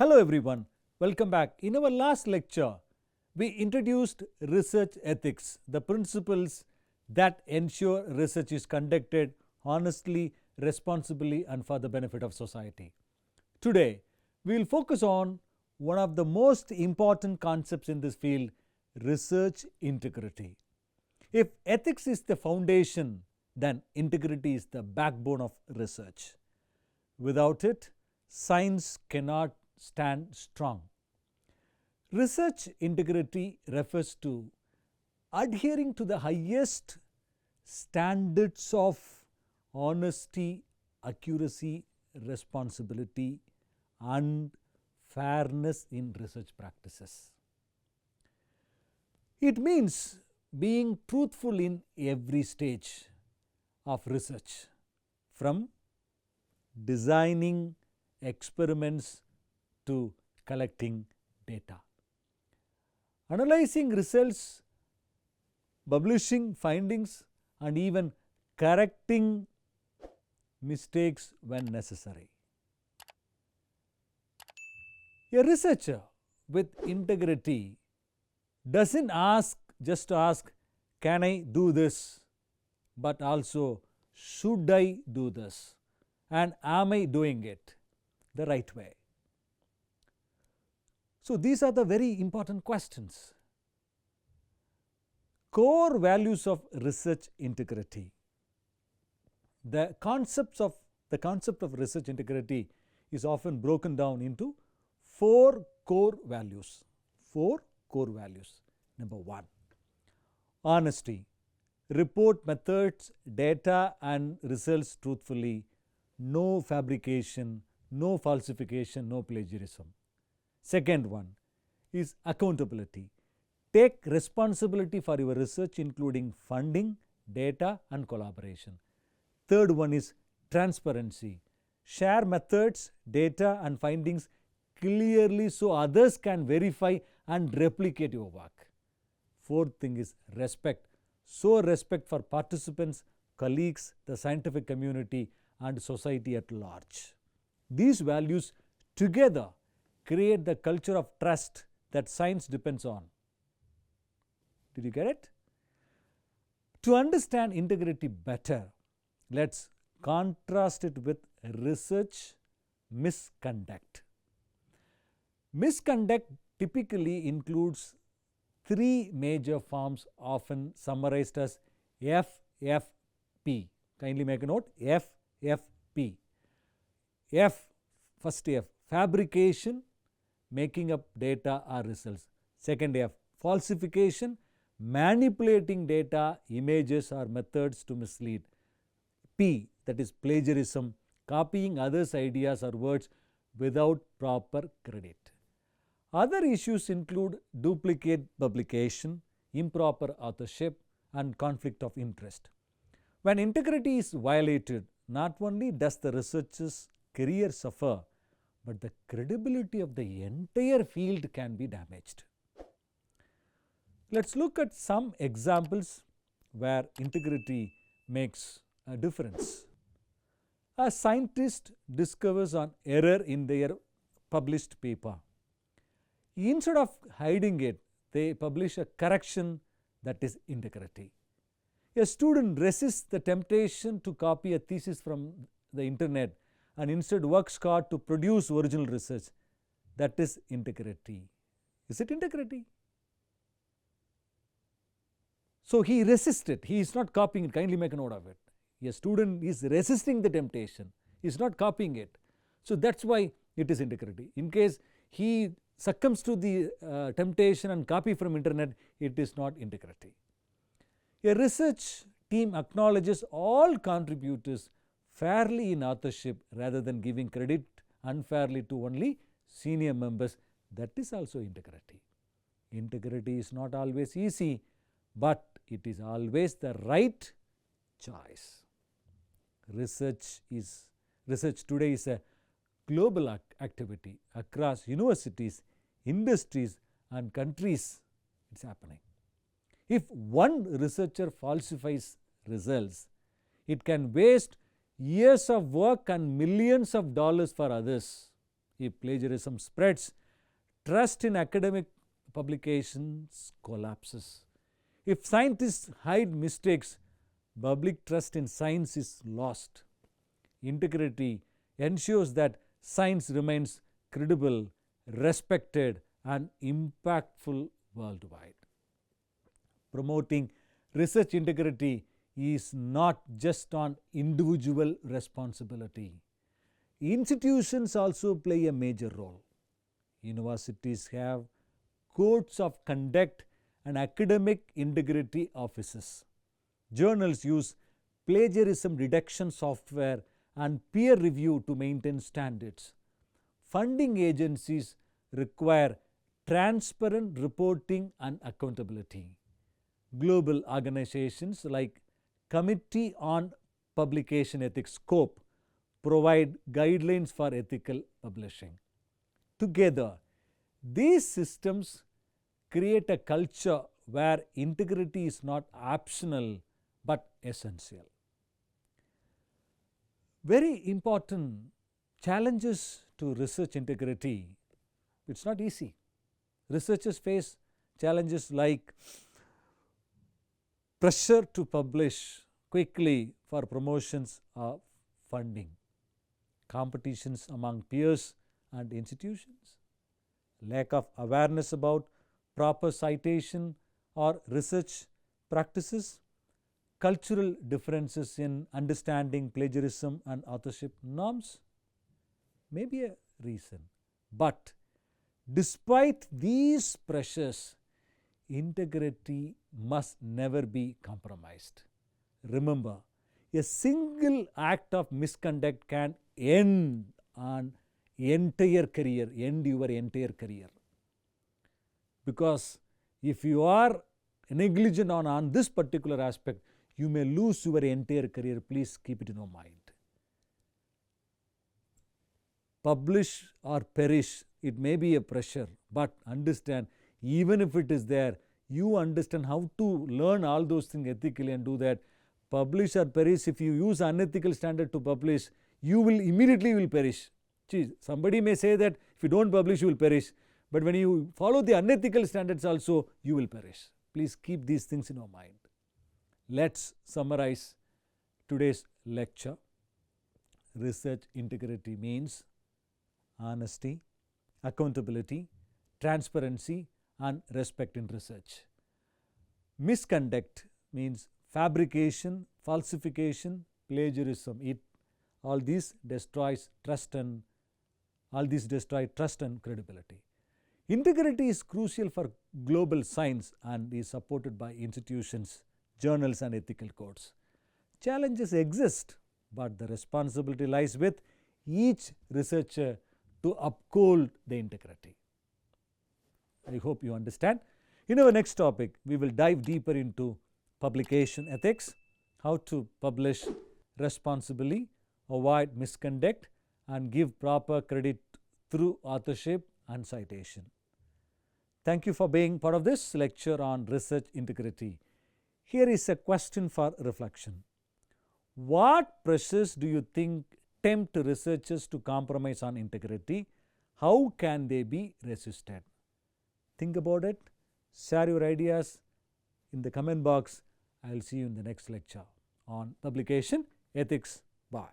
Hello everyone, welcome back. In our last lecture, we introduced research ethics, the principles that ensure research is conducted honestly, responsibly, and for the benefit of society. Today, we will focus on one of the most important concepts in this field, research integrity. If ethics is the foundation, then integrity is the backbone of research. Without it, science cannot stand strong. Research integrity refers to adhering to the highest standards of honesty, accuracy, responsibility, and fairness in research practices. It means being truthful in every stage of research, from designing experiments to collecting data. Analyzing results, publishing findings, and even correcting mistakes when necessary. A researcher with integrity doesn't just ask, can I do this? But also, should I do this? And am I doing it the right way? So these are the very important questions. Core values of research integrity. The concept of research integrity is often broken down into four core values. Number one, honesty. Report methods, data, and results truthfully. No fabrication, no falsification, no plagiarism. Second one is accountability. Take responsibility for your research, including funding, data, and collaboration. Third one is transparency. Share methods, data, and findings clearly so others can verify and replicate your work. Fourth thing is respect. Show respect for participants, colleagues, the scientific community, and society at large. These values together create the culture of trust that science depends on. Did you get it? To understand integrity better, let's contrast it with research misconduct. Misconduct typically includes three major forms, often summarized as FFP. Kindly make a note, FFP. First F, fabrication, making up data or results. Second F, falsification, manipulating data, images, or methods to mislead. P, that is plagiarism, copying others' ideas or words without proper credit. Other issues include duplicate publication, improper authorship, and conflict of interest. When integrity is violated, not only does the researcher's career suffer, but the credibility of the entire field can be damaged. Let's look at some examples where integrity makes a difference. A scientist discovers an error in their published paper. Instead of hiding it, they publish a correction, that is integrity. A student resists the temptation to copy a thesis from the internet and instead works hard to produce original research. That is integrity. Is it integrity? So he resists it. He is not copying it. Kindly make a note of it. A student is resisting the temptation. He is not copying it. So that's why it is integrity. In case he succumbs to the temptation and copy from internet, it is not integrity. A research team acknowledges all contributors fairly in authorship rather than giving credit unfairly to only senior members. That is also integrity. Integrity is not always easy, but it is always the right choice. Research today is a global activity across universities, industries, and countries. It's happening. If one researcher falsifies results, it can waste years of work and millions of dollars for others. If plagiarism spreads, trust in academic publications collapses. If scientists hide mistakes, public trust in science is lost. Integrity ensures that science remains credible, respected, and impactful worldwide. Promoting research integrity is not just on individual responsibility. Institutions also play a major role. Universities have codes of conduct and academic integrity offices. Journals use plagiarism detection software and peer review to maintain standards. Funding agencies require transparent reporting and accountability. Global organizations like Committee on Publication Ethics (COPE) provide guidelines for ethical publishing. Together, these systems create a culture where integrity is not optional but essential. Very important challenges to research integrity. It's not easy. Researchers face challenges like pressure to publish quickly for promotions or funding, competitions among peers and institutions, lack of awareness about proper citation or research practices, cultural differences in understanding plagiarism and authorship norms may be a reason. But despite these pressures, integrity must never be compromised. Remember, a single act of misconduct can end your entire career. Because if you are negligent on this particular aspect, you may lose your entire career. Please keep it in your mind. Publish or perish, it may be a pressure, but understand, even if it is there, you understand how to learn all those things ethically and do that. Publish or perish, if you use unethical standard to publish, you will immediately perish. Somebody may say that if you don't publish, you will perish. But when you follow the unethical standards also, you will perish. Please keep these things in your mind. Let's summarize today's lecture. Research integrity means honesty, accountability, transparency, and respect in research. Misconduct means fabrication, falsification, plagiarism. All these destroy trust and credibility. Integrity is crucial for global science and is supported by institutions, journals, and ethical codes. Challenges exist, but the responsibility lies with each researcher to uphold the integrity. I hope you understand. In our next topic, we will dive deeper into publication ethics, how to publish responsibly, avoid misconduct, and give proper credit through authorship and citation. Thank you for being part of this lecture on research integrity. Here is a question for reflection. What pressures do you think tempt researchers to compromise on integrity? How can they be resisted? Think about it. Share your ideas in the comment box. I will see you in the next lecture on publication ethics. Bye.